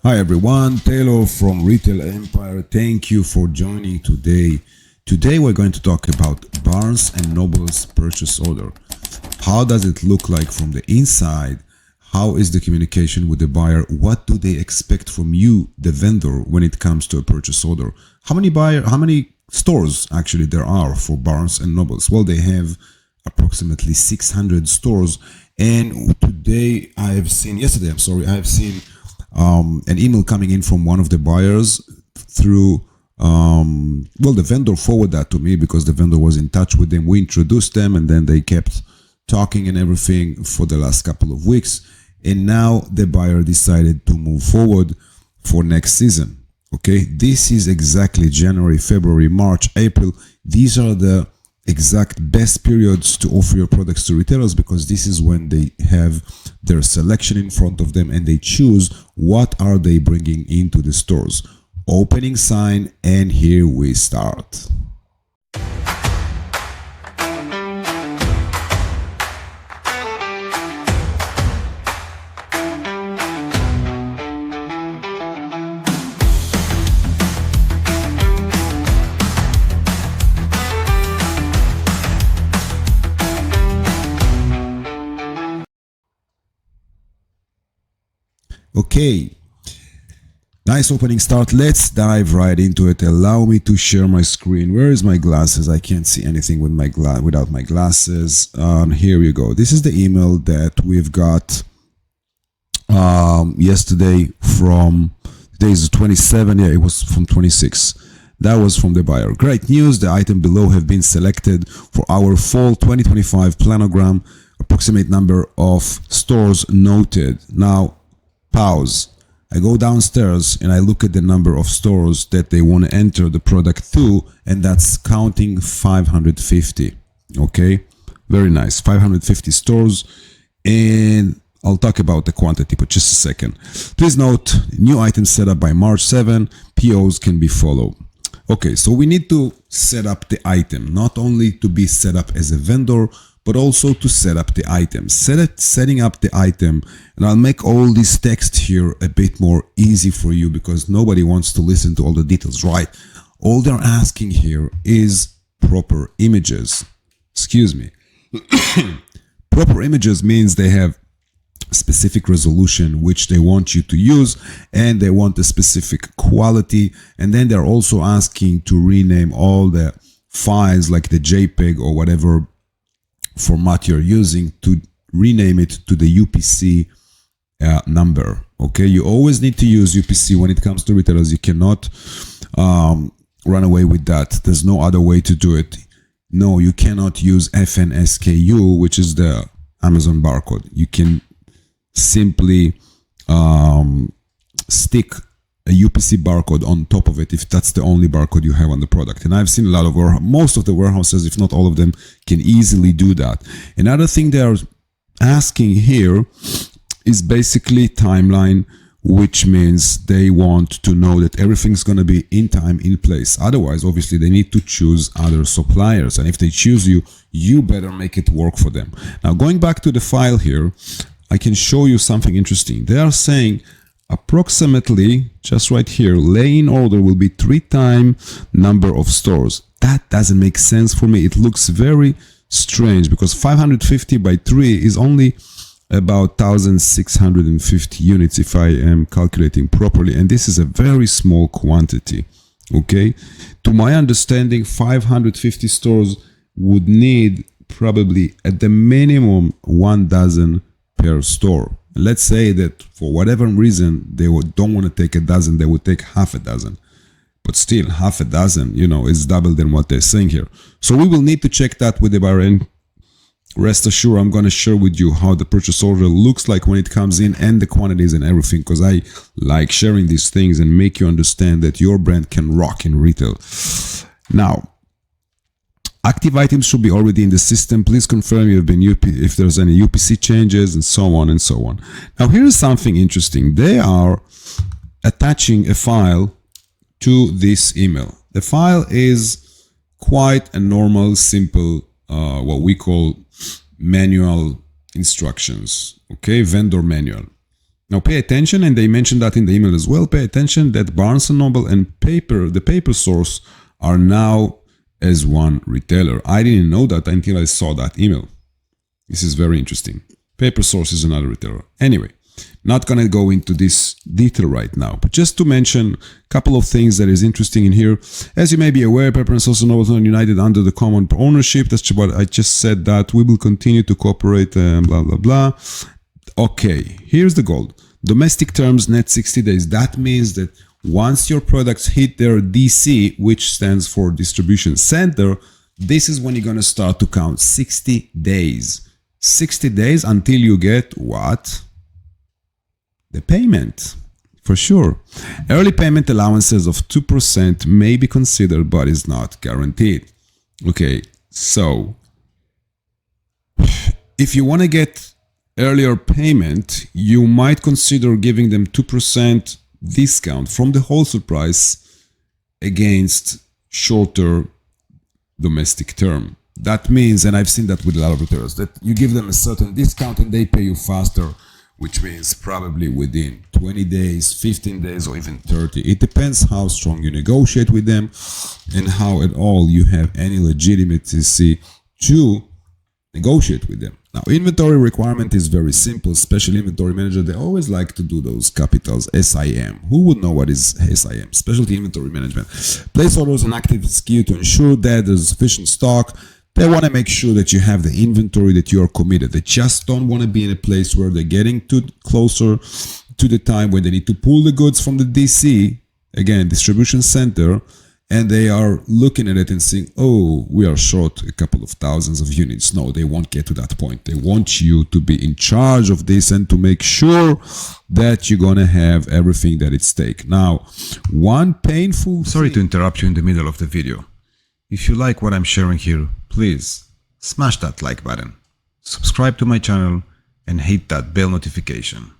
Hi everyone, Taylor from Retail Empire. Thank you for joining today. Today we're going to talk about Barnes and Noble's purchase order. How does it look like from the inside? How is the communication with the buyer? What do they expect from you, the vendor, when it comes to a purchase order? How many stores actually there are for Barnes and Nobles? Well, they have approximately 600 stores. And today I have seen an email coming in from one of the buyers through the vendor forwarded that to me because the vendor was in touch with them. We introduced them and then they kept talking and everything for the last couple of weeks, and now the buyer decided to move forward for next season. Okay, this is exactly January, February, March, April. These are the exact best periods to offer your products to retailers because this is when they have their selection in front of them and they choose what are they bringing into the stores. Opening sign, and here we start. Okay, nice opening start. Let's dive right into it. Allow me to share my screen. Where is my glasses? I can't see anything with without my glasses. Here we go. This is the email that we've got yesterday from today's 27. Yeah, it was from 26. That was from the buyer. Great news. The item below have been selected for our fall 2025 planogram. Approximate number of stores noted. Now, pause. I go downstairs and I look at the number of stores that they want to enter the product to, and that's counting 550. Okay, very nice. 550 stores, and I'll talk about the quantity, but just a second. Please note, new items set up by March 7. POs can be followed. Okay, so we need to set up the item, not only to be set up as a vendor, but also to set up the item. Setting up the item, and I'll make all this text here a bit more easy for you because nobody wants to listen to all the details, right? All they're asking here is proper images. Excuse me. Proper images means they have specific resolution which they want you to use, and they want a specific quality, and then they're also asking to rename all the files like the JPEG or whatever format you're using, to rename it to the UPC number. Okay, you always need to use UPC when it comes to retailers. You cannot run away with that. There's no other way to do it. No, you cannot use FNSKU, which is the Amazon barcode. You can simply stick a UPC barcode on top of it if that's the only barcode you have on the product. And I've seen a lot of most of the warehouses, if not all of them, can easily do that. Another thing they are asking here is basically timeline, which means they want to know that everything's going to be in time, in place. Otherwise, obviously, they need to choose other suppliers. And if they choose you, you better make it work for them. Now, going back to the file here, I can show you something interesting. They are saying approximately, just right here, lay-in order will be 3 times number of stores. That doesn't make sense for me. It looks very strange because 550 by 3 is only about 1,650 units if I am calculating properly, and this is a very small quantity. Okay, to my understanding, 550 stores would need probably at the minimum 1 dozen per store. Let's say that for whatever reason they don't want to take a dozen, they would take half a dozen. But still, half a dozen, is double than what they're saying here. So we will need to check that with the buyer, and rest assured, I'm going to share with you how the purchase order looks like when it comes in and the quantities and everything, because I like sharing these things and make you understand that your brand can rock in retail. Now, active items should be already in the system. Please confirm you have been if there's any UPC changes, and so on and so on. Now, here is something interesting. They are attaching a file to this email. The file is quite a normal, simple, what we call manual instructions. Okay, vendor manual. Now pay attention, and they mentioned that in the email as well, pay attention that Barnes & Noble and the paper source are now as one retailer. I didn't know that until I saw that email. This is very interesting. Paper source is another retailer. Anyway, not gonna go into this detail right now, but just to mention a couple of things that is interesting in here. As you may be aware, Paper and Social Noble are united under the common ownership. That's what I just said, that we will continue to cooperate, blah, blah, blah. Okay, here's the goal. Domestic terms, net 60 days. That means that once your products hit their DC, which stands for distribution center, this is when you're gonna start to count 60 days. 60 days until you get what? The payment, for sure. Early payment allowances of 2% may be considered, but is not guaranteed. Okay, so if you want to get earlier payment, you might consider giving them 2% discount from the wholesale price against shorter domestic term. That means, and I've seen that with a lot of retailers, that you give them a certain discount and they pay you faster, which means probably within 20 days, 15 days, or even 30. It depends how strong you negotiate with them and how at all you have any legitimacy to negotiate with them. Now, inventory requirement is very simple. Special inventory manager, they always like to do those capitals, SIM. Who would know what is SIM? Specialty inventory management. Place orders and active SKU to ensure that there's sufficient stock. They want to make sure that you have the inventory, that you are committed. They just don't want to be in a place where they're getting too closer to the time when they need to pull the goods from the DC, again, distribution center, and they are looking at it and saying, oh, we are short a couple of thousands of units. No, they won't get to that point. They want you to be in charge of this and to make sure that you're going to have everything that at stake. Now, one painful... Sorry to interrupt you in the middle of the video. If you like what I'm sharing here, please smash that like button, subscribe to my channel, and hit that bell notification.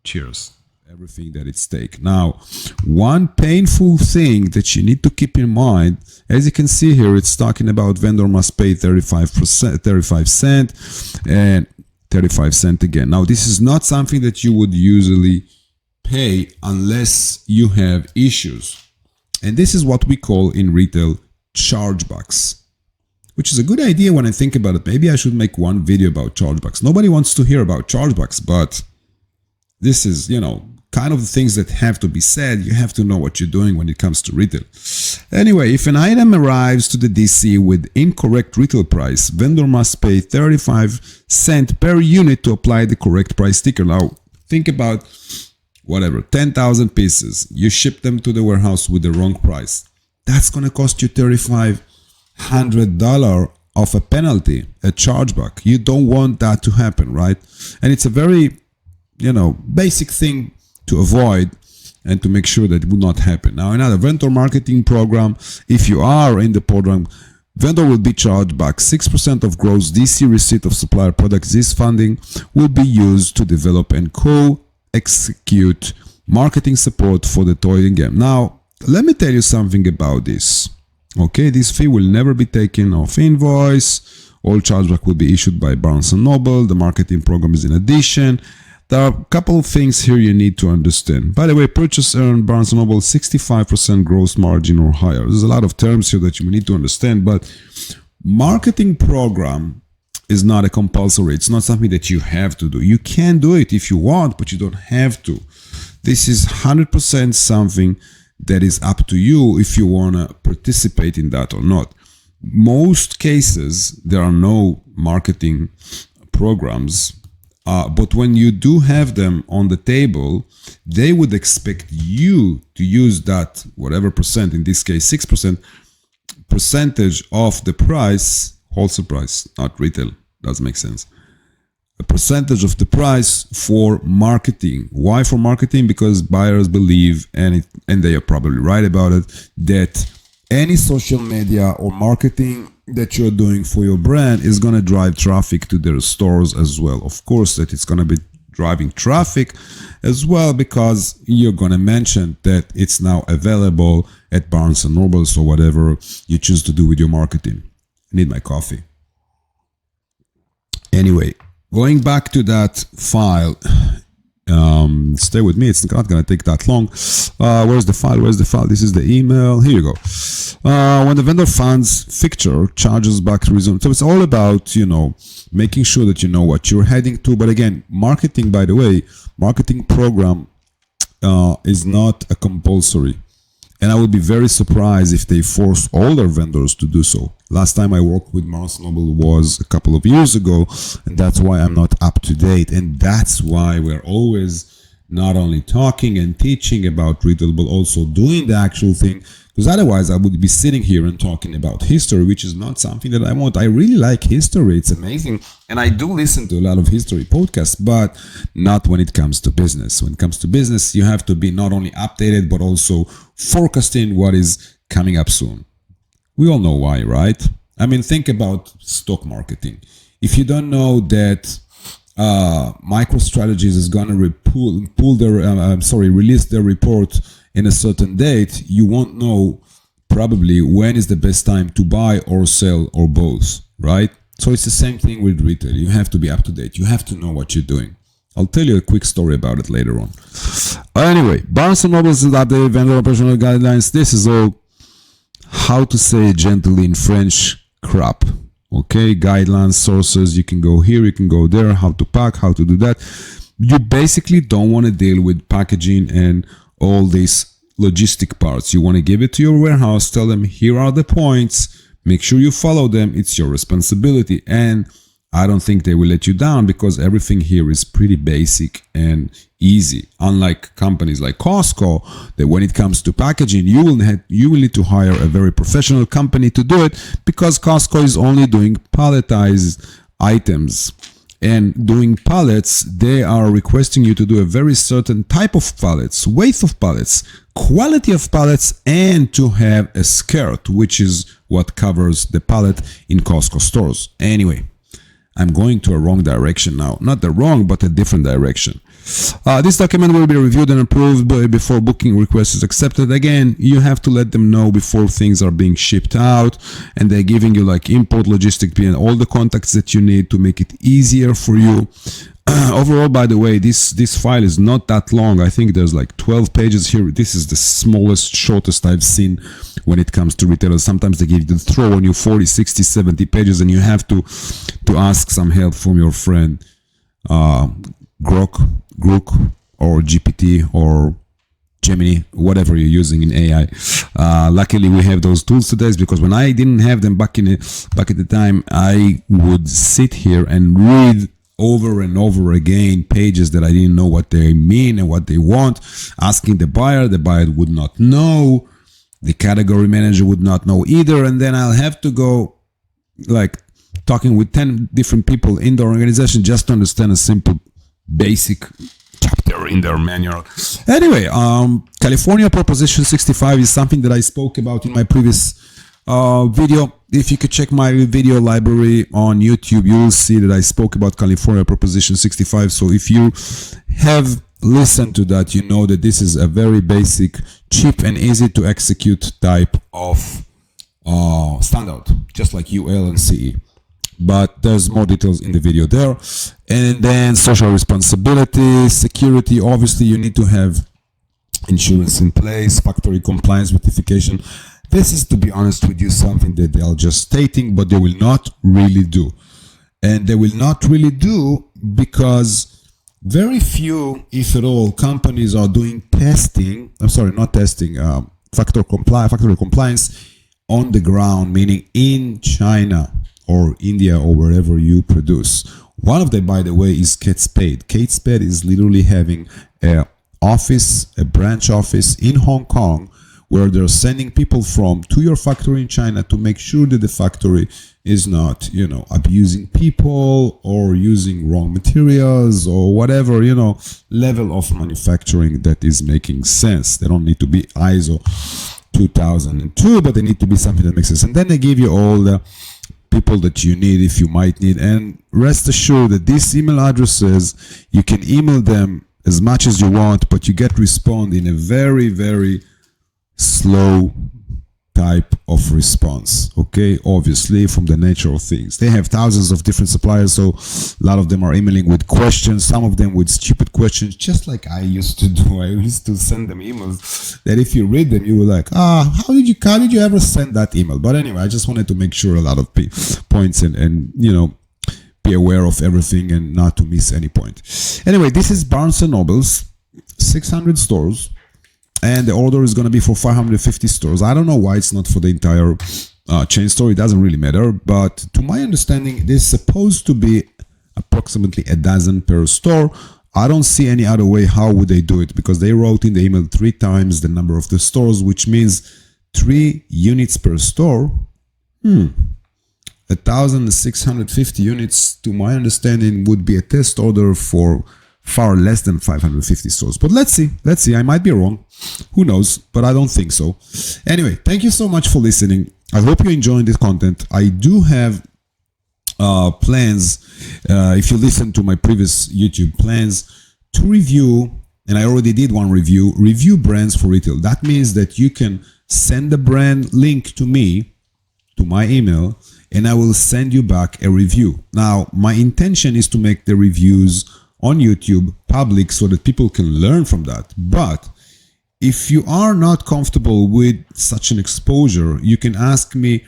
Cheers. Everything that at stake. Now, one painful thing that you need to keep in mind, as you can see here, it's talking about vendor must pay 35 cent and 35 cent again. Now, this is not something that you would usually pay unless you have issues. And this is what we call in retail chargebacks, which is a good idea when I think about it. Maybe I should make one video about chargebacks. Nobody wants to hear about chargebacks, but this is, kind of the things that have to be said. You have to know what you're doing when it comes to retail. Anyway, if an item arrives to the DC with incorrect retail price, vendor must pay 35 cents per unit to apply the correct price sticker. Now, think about whatever, 10,000 pieces. You ship them to the warehouse with the wrong price. That's going to cost you $3,500 of a penalty, a chargeback. You don't want that to happen, right? And it's a very, basic thing to avoid and to make sure that it would not happen. Now, another vendor marketing program. If you are in the program, vendor will be charged back 6% of gross DC receipt of supplier products. This funding will be used to develop and co-execute marketing support for the toy game. Now, let me tell you something about this. Okay, this fee will never be taken off invoice. All chargeback will be issued by Barnes & Noble. The marketing program is in addition. There are a couple of things here you need to understand. By the way, purchase earned Barnes & Noble 65% gross margin or higher. There's a lot of terms here that you need to understand, but marketing program is not a compulsory. It's not something that you have to do. You can do it if you want, but you don't have to. This is 100% something that is up to you if you want to participate in that or not. Most cases, there are no marketing programs, but when you do have them on the table, they would expect you to use that whatever percent, in this case 6%, percentage of the price, wholesale price, not retail, doesn't make sense. A percentage of the price for marketing. Why for marketing? Because buyers believe, and they are probably right about it, that any social media or marketing that you're doing for your brand is going to drive traffic to their stores as well. Of course, that it's going to be driving traffic as well because you're going to mention that it's now available at Barnes & Noble, so whatever you choose to do with your marketing. I need my coffee. Anyway, going back to that file, Stay with me, it's not gonna take that long. Where's the file? This is the email. Here you go. When the vendor funds fixture, charges back resume. So it's all about, making sure that you know what you're heading to. But again, marketing, by the way, marketing program is not a compulsory. And I would be very surprised if they force all their vendors to do so. Last time I worked with Barnes & Noble was a couple of years ago, and that's why I'm not up to date. And that's why we're always not only talking and teaching about retail, but also doing the actual thing. Because otherwise I would be sitting here and talking about history, which is not something that I want. I really like history. It's amazing. And I do listen to a lot of history podcasts, but not when it comes to business. When it comes to business, you have to be not only updated, but also forecasting what is coming up soon. We all know why, right? I mean, think about stock marketing. If you don't know that MicroStrategies is going to release their report in a certain date, you won't know probably when is the best time to buy or sell or both, right? So it's the same thing with retail. You have to be up to date. You have to know what you're doing. I'll tell you a quick story about it later on. Anyway, Barnes & Noble's updated vendor operational guidelines. This is all, how to say gently in French, crap. Okay, guidelines, sources, you can go here, you can go there, how to pack, how to do that. You basically don't want to deal with packaging and all these logistic parts. You want to give it to your warehouse, tell them, here are the points, make sure you follow them, it's your responsibility. And I don't think they will let you down, because everything here is pretty basic and easy. Unlike companies like Costco, that when it comes to packaging, you will need to hire a very professional company to do it, because Costco is only doing palletized items. And doing pallets, they are requesting you to do a very certain type of pallets, weight of pallets, quality of pallets, and to have a skirt, which is what covers the pallet in Costco stores. Anyway, I'm going to a wrong direction now. Not the wrong, but a different direction. This document will be reviewed and approved before booking request is accepted. Again, you have to let them know before things are being shipped out, and they're giving you like import, logistic, and all the contacts that you need to make it easier for you. Overall, by the way, this file is not that long. I think there's like 12 pages here. This is the smallest, shortest I've seen when it comes to retailers. Sometimes they give you throw on you 40, 60, 70 pages, and you have to ask some help from your friend Grok or GPT or Gemini, whatever you're using in AI. Luckily, we have those tools today, because when I didn't have them back at the time, I would sit here and read over and over again pages that I didn't know what they mean and what they want, asking the buyer would not know, the category manager would not know either, and then I'll have to go like talking with 10 different people in the organization just to understand a simple basic chapter in their manual. Anyway, California Proposition 65 is something that I spoke about in my previous video. If you could check my video library on YouTube, you will see that I spoke about California Proposition 65. So if you have listened to that, you know that this is a very basic, cheap and easy to execute type of standard, just like UL and CE. But there's more details in the video there. And then social responsibility, security. Obviously, you need to have insurance in place, factory compliance certification. This is, to be honest with you, something that they are just stating, but they will not really do. And they will not really do because very few, if at all, companies are doing testing. I'm sorry, not testing, factory compliance on the ground, meaning in China or India or wherever you produce. One of them, by the way, is Kate Spade. Kate Spade is literally having a branch office in Hong Kong, where they're sending people from to your factory in China to make sure that the factory is not, abusing people or using wrong materials or whatever, level of manufacturing that is making sense. They don't need to be ISO 2002, but they need to be something that makes sense. And then they give you all the people that you need, if you might need. And rest assured that these email addresses, you can email them as much as you want, but you get respond in a very, very slow type of response. Okay, obviously from the nature of things, they have thousands of different suppliers, so a lot of them are emailing with questions, some of them with stupid questions, just like I used to do. I used to send them emails that if you read them you were like, how did you ever send that email? But anyway, I just wanted to make sure a lot of points and you know, be aware of everything and not to miss any point. Anyway, this is Barnes & Noble's 600 stores, and the order is going to be for 550 stores. I don't know why it's not for the entire chain store. It doesn't really matter, but to my understanding, this is supposed to be approximately a dozen per store. I don't see any other way how would they do it, because they wrote in the email 3 times the number of the stores, which means 3 units per store. 1,650 units, to my understanding, would be a test order for far less than 550 stores. But let's see, I might be wrong, who knows, but I don't think so. Anyway, thank you so much for listening. I hope you're enjoying this content. I do have plans, if you listen to my previous YouTube, plans to review, and I already did one review brands for retail. That means that you can send the brand link to me, to my email, and I will send you back a review. Now, my intention is to make the reviews on YouTube public so that people can learn from that. But if you are not comfortable with such an exposure, you can ask me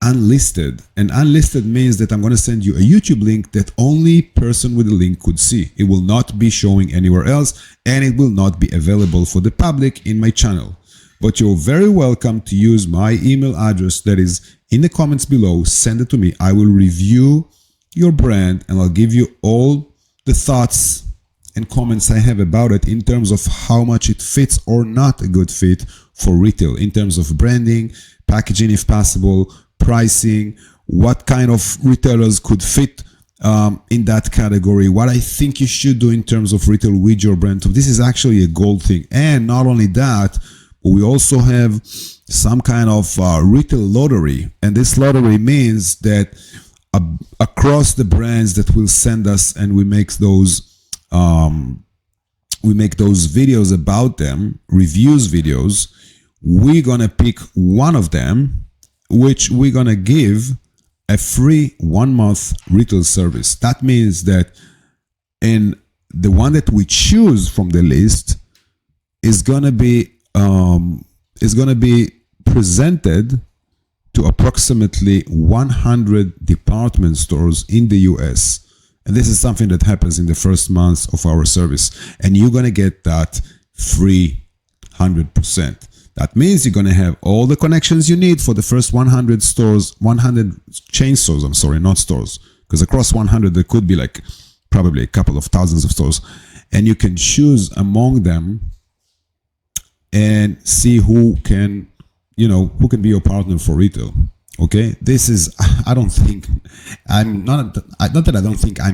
unlisted. And unlisted means that I'm going to send you a YouTube link that only person with the link could see. It will not be showing anywhere else, and it will not be available for the public in my channel. But you're very welcome to use my email address that is in the comments below. Send it to me. I will review your brand and I'll give you all the thoughts and comments I have about it in terms of how much it fits or not a good fit for retail, in terms of branding, packaging if possible, pricing, what kind of retailers could fit in that category, what I think you should do in terms of retail with your brand. So this is actually a gold thing. And not only that, we also have some kind of retail lottery, and this lottery means that across the brands that will send us, and we make those videos about them, reviews videos, we're gonna pick one of them, which we're gonna give a free 1-month retail service. That means that in the one that we choose from the list is gonna be presented to approximately 100 department stores in the US. And this is something that happens in the first month of our service. And you're going to get that free 100%. That means you're going to have all the connections you need for the first 100 stores, 100 chain stores, I'm sorry, not stores. Because across 100, there could be like probably a couple of thousands of stores. And you can choose among them and see who can, you know, who can be your partner for retail. Okay, this is, I'm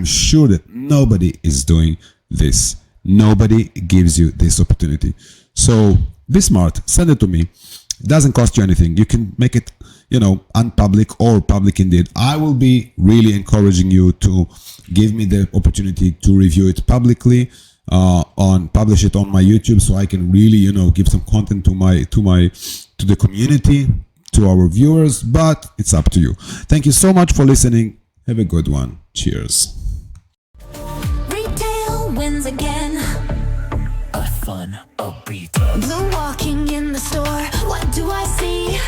sure that nobody is doing this. Nobody gives you this opportunity. So be smart, send it to me. It doesn't cost you anything. You can make it, you know, unpublic or public indeed. I will be really encouraging you to give me the opportunity to review it publicly, publish it on my YouTube, so I can really, you know, give some content to the community, to our viewers. But it's up to you. Thank you so much for listening. Have a good one. Cheers. Retail wins again. A fun, a beat. Blue walking in the store. What do I see?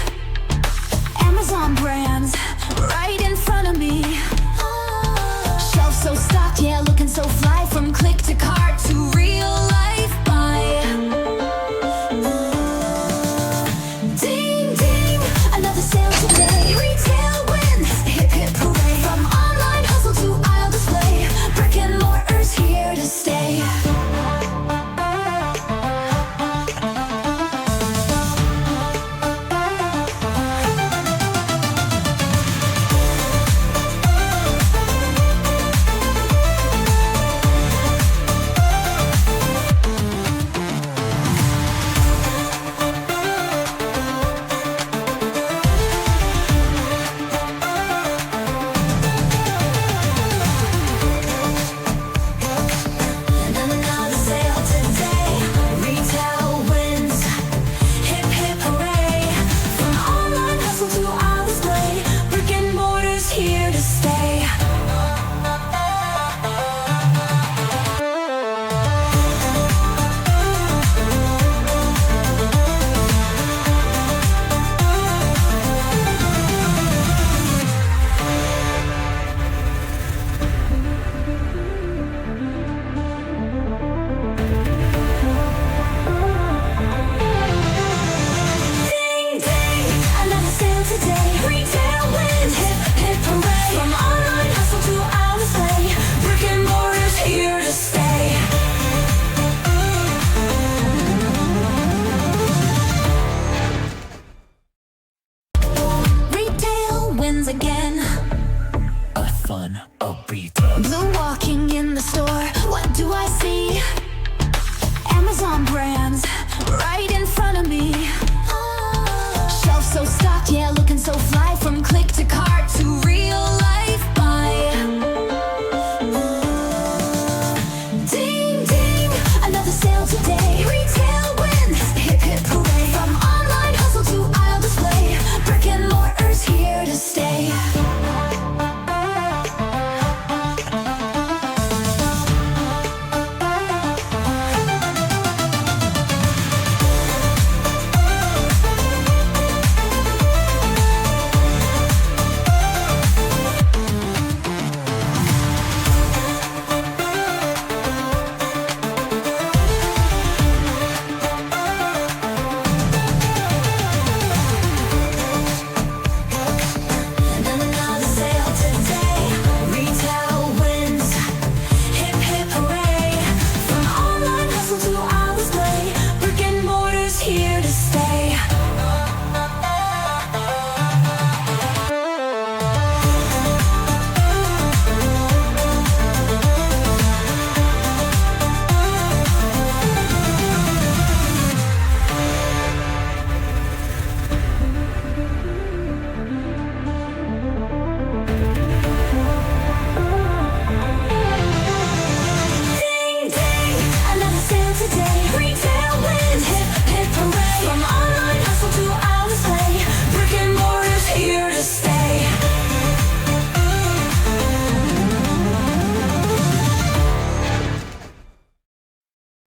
Amazon brands right in front of me. Shelf so stocked, yeah, looking so fly from click to cart.